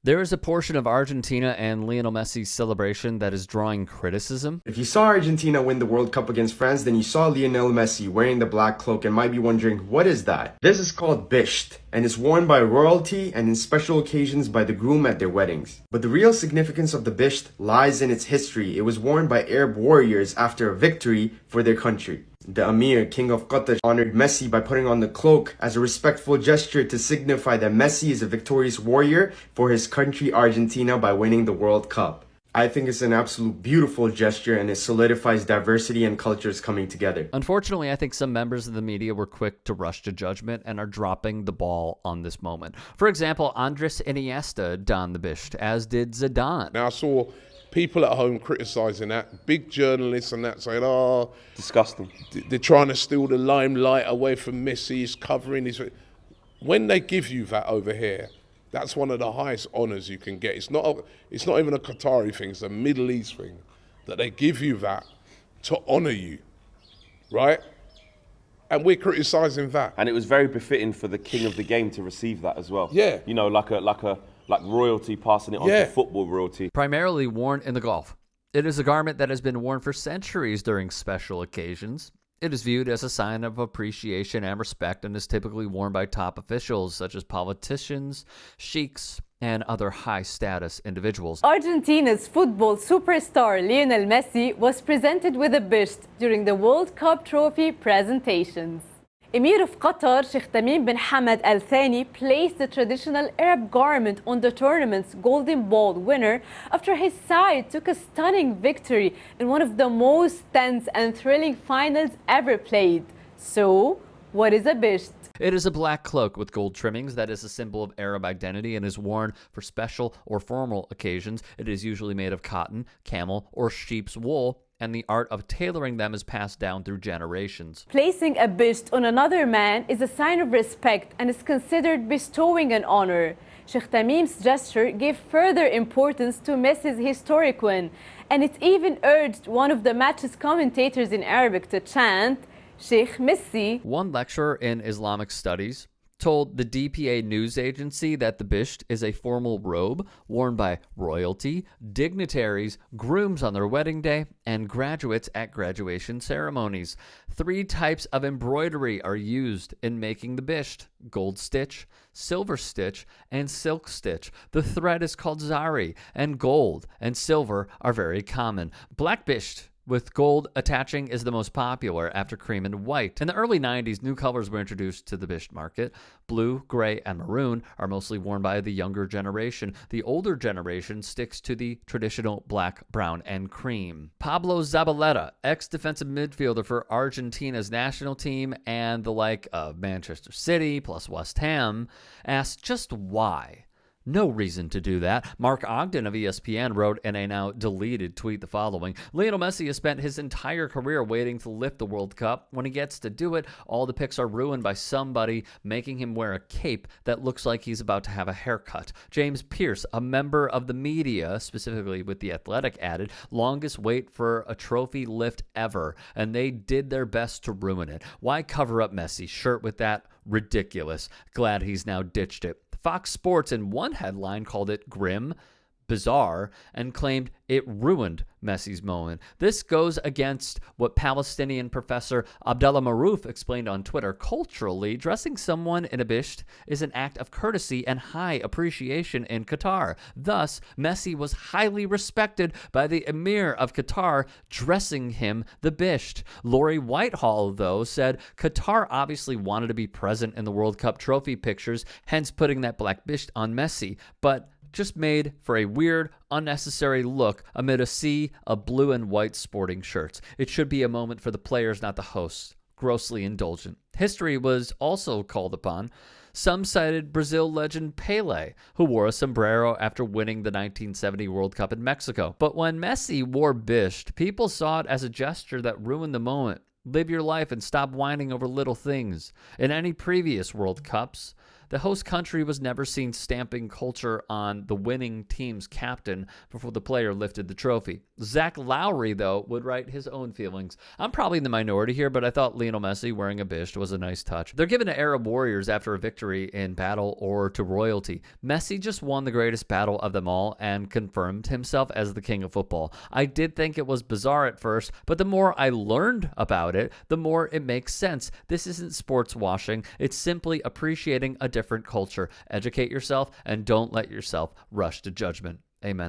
There is a portion of Argentina and Lionel Messi's celebration that is drawing criticism. If you saw Argentina win the World Cup against France, then you saw Lionel Messi wearing the black cloak and might be wondering, what is that? This is called Bisht, and it's worn by royalty and in special occasions by the groom at their weddings. But the real significance of the Bisht lies in its history. It was worn by Arab warriors after a victory for their country. The Emir, King of Qatar, honored Messi by putting on the cloak as a respectful gesture to signify that Messi is a victorious warrior for his country Argentina by winning the World Cup. I think it's an absolute beautiful gesture, and it solidifies diversity and cultures coming together. Unfortunately, I think some members of the media were quick to rush to judgment and are dropping the ball on this moment. For example, Andres Iniesta donned the Bisht, as did Zidane. Now I saw people at home criticising that, big journalists and that saying, oh, disgusting. They're trying to steal the limelight away from Messi, he's covering his... When they give you that over here, that's one of the highest honours you can get. It's not even a Qatari thing, it's a Middle East thing, that they give you that to honour you, right? And we're criticising that. And it was very befitting for the king of the game to receive that as well. Yeah. You know, like royalty passing it on to football royalty. Primarily worn in the Gulf, it is a garment that has been worn for centuries during special occasions. It is viewed as a sign of appreciation and respect and is typically worn by top officials such as politicians, sheiks, and other high-status individuals. Argentina's football superstar Lionel Messi was presented with a Bisht during the World Cup trophy presentations. Emir of Qatar, Sheikh Tamim bin Hamad Al Thani, placed the traditional Arab garment on the tournament's Golden Ball winner after his side took a stunning victory in one of the most tense and thrilling finals ever played. So, what is a Bisht? It is a black cloak with gold trimmings that is a symbol of Arab identity and is worn for special or formal occasions. It is usually made of cotton, camel, or sheep's wool, and the art of tailoring them is passed down through generations. Placing a Bisht on another man is a sign of respect and is considered bestowing an honor. Sheikh Tamim's gesture gave further importance to Messi's historic win, and it even urged one of the match's commentators in Arabic to chant, Sheikh Messi. One lecturer in Islamic studies told the DPA news agency that the Bisht is a formal robe worn by royalty, dignitaries, grooms on their wedding day, and graduates at graduation ceremonies. 3 types of embroidery are used in making the Bisht: gold stitch, silver stitch, and silk stitch. The thread is called zari, and gold and silver are very common. Black Bisht with gold attaching is the most popular after cream and white. In the early 90s, new colors were introduced to the Bisht market. Blue, gray, and maroon are mostly worn by the younger generation. The older generation sticks to the traditional black, brown, and cream. Pablo Zabaleta, ex-defensive midfielder for Argentina's national team and the like of Manchester City plus West Ham, asked just why. No reason to do that. Mark Ogden of ESPN wrote in a now deleted tweet the following: Lionel Messi has spent his entire career waiting to lift the World Cup. When he gets to do it, all the pics are ruined by somebody making him wear a cape that looks like he's about to have a haircut. James Pierce, a member of the media, specifically with The Athletic, added, longest wait for a trophy lift ever, and they did their best to ruin it. Why cover up Messi's shirt with that? Ridiculous. Glad he's now ditched it. Fox Sports in one headline called it grim, bizarre, and claimed it ruined Messi's moment. This goes against what Palestinian professor Abdallah Marouf explained on Twitter. Culturally, dressing someone in a Bisht is an act of courtesy and high appreciation in Qatar. Thus, Messi was highly respected by the Emir of Qatar, dressing him the Bisht. Lori Whitehall, though, said Qatar obviously wanted to be present in the World Cup trophy pictures, hence putting that black Bisht on Messi, but just made for a weird, unnecessary look amid a sea of blue and white sporting shirts. It should be a moment for the players, not the hosts. Grossly indulgent. History was also called upon. Some cited Brazil legend Pelé, who wore a sombrero after winning the 1970 World Cup in Mexico. But when Messi wore Bisht, people saw it as a gesture that ruined the moment. Live your life and stop whining over little things. In any previous World Cups, The host country was never seen stamping culture on the winning team's captain before the player lifted the trophy. Zach Lowry, though, would write his own feelings. I'm probably in the minority here, but I thought Lionel Messi wearing a Bisht was a nice touch. They're given to Arab warriors after a victory in battle or to royalty. Messi just won the greatest battle of them all and confirmed himself as the king of football. I did think it was bizarre at first, but the more I learned about it, the more it makes sense. This isn't sports washing. It's simply appreciating a different culture. Educate yourself and don't let yourself rush to judgment. Amen.